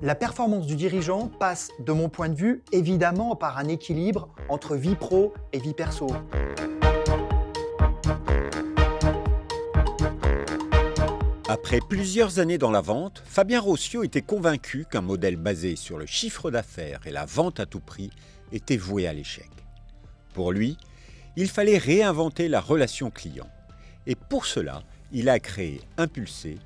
La performance du dirigeant passe, de mon point de vue, évidemment par un équilibre entre vie pro et vie perso. Après plusieurs années dans la vente, Fabien Rossio était convaincu qu'un modèle basé sur le chiffre d'affaires et la vente à tout prix était voué à l'échec. Pour lui, il fallait réinventer la relation client. Et pour cela, il a créé Impulsé,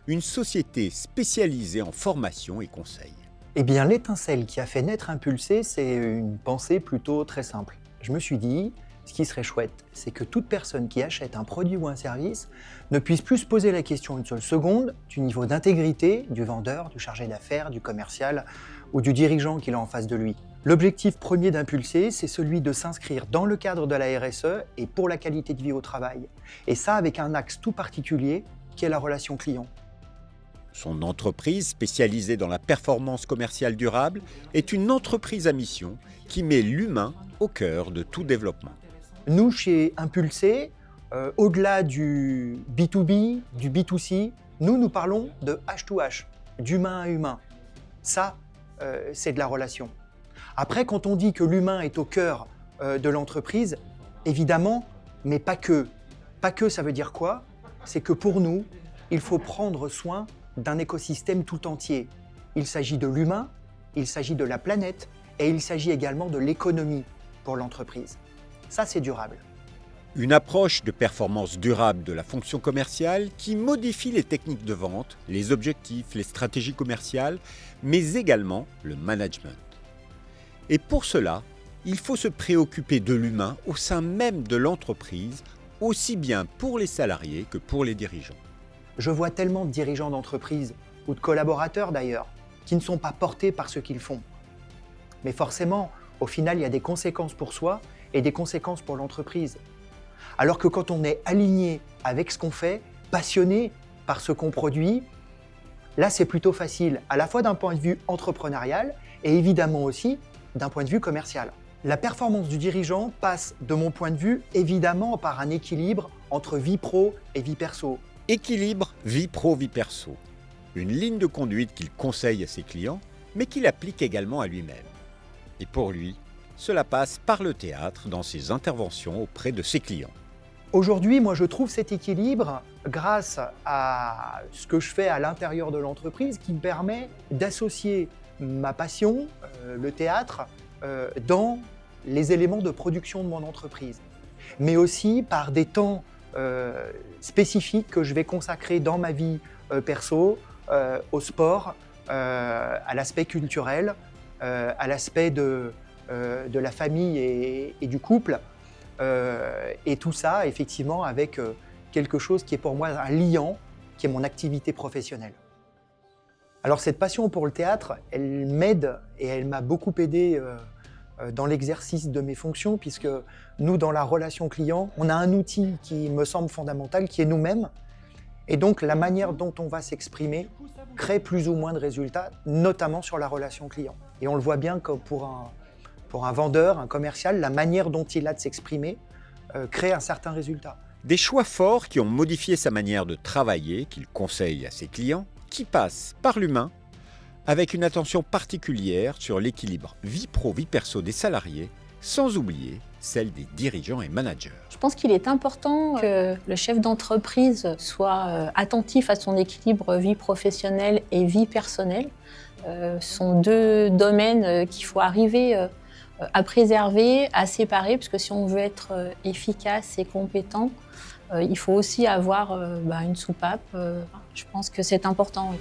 une société spécialisée en formation et conseil. Eh bien, l'étincelle qui a fait naître Impulsé, c'est une pensée plutôt très simple. Je me suis dit, ce qui serait chouette, c'est que toute personne qui achète un produit ou un service ne puisse plus se poser la question une seule seconde du niveau d'intégrité du vendeur, du chargé d'affaires, du commercial ou du dirigeant qu'il a en face de lui. L'objectif premier d'Impulsé, c'est celui de s'inscrire dans le cadre de la RSE et pour la qualité de vie au travail. Et ça avec un axe tout particulier qui est la relation client. Son entreprise, spécialisée dans la performance commerciale durable, est une entreprise à mission qui met l'humain au cœur de tout développement. Nous, chez Impulsé, au-delà du B2B, du B2C, nous parlons de H2H, d'humain à humain. Ça, c'est de la relation. Après, quand on dit que l'humain est au cœur de l'entreprise, évidemment, mais pas que. Pas que, ça veut dire quoi? C'est que pour nous, il faut prendre soin d'un écosystème tout entier. Il s'agit de l'humain, il s'agit de la planète et il s'agit également de l'économie pour l'entreprise. Ça, c'est durable. Une approche de performance durable de la fonction commerciale qui modifie les techniques de vente, les objectifs, les stratégies commerciales, mais également le management. Et pour cela, il faut se préoccuper de l'humain au sein même de l'entreprise, aussi bien pour les salariés que pour les dirigeants. Je vois tellement de dirigeants d'entreprise, ou de collaborateurs d'ailleurs, qui ne sont pas portés par ce qu'ils font. Mais forcément, au final, il y a des conséquences pour soi et des conséquences pour l'entreprise. Alors que quand on est aligné avec ce qu'on fait, passionné par ce qu'on produit, là c'est plutôt facile, à la fois d'un point de vue entrepreneurial et évidemment aussi d'un point de vue commercial. La performance du dirigeant passe, de mon point de vue, évidemment par un équilibre entre vie pro et vie perso. Équilibre vie pro-vie perso. Une ligne de conduite qu'il conseille à ses clients, mais qu'il applique également à lui-même. Et pour lui, cela passe par le théâtre dans ses interventions auprès de ses clients. Aujourd'hui, moi je trouve cet équilibre grâce à ce que je fais à l'intérieur de l'entreprise qui me permet d'associer ma passion, le théâtre, dans les éléments de production de mon entreprise. Mais aussi par des temps spécifiques que je vais consacrer dans ma vie perso, au sport, à l'aspect culturel, à l'aspect de la famille et du couple. Et tout ça, effectivement, avec quelque chose qui est pour moi un liant, qui est mon activité professionnelle. Alors cette passion pour le théâtre, elle m'aide et elle m'a beaucoup aidé dans l'exercice de mes fonctions, puisque nous, dans la relation client, on a un outil qui me semble fondamental, qui est nous-mêmes. Et donc la manière dont on va s'exprimer crée plus ou moins de résultats, notamment sur la relation client. Et on le voit bien que pour un vendeur, un commercial, la manière dont il a de s'exprimer crée un certain résultat. Des choix forts qui ont modifié sa manière de travailler, qu'il conseille à ses clients, qui passent par l'humain, avec une attention particulière sur l'équilibre vie pro-vie perso des salariés, sans oublier celle des dirigeants et managers. Je pense qu'il est important que le chef d'entreprise soit attentif à son équilibre vie professionnelle et vie personnelle. Ce sont deux domaines qu'il faut arriver à préserver, à séparer, parce que si on veut être efficace et compétent, il faut aussi avoir une soupape. Je pense que c'est important. Oui.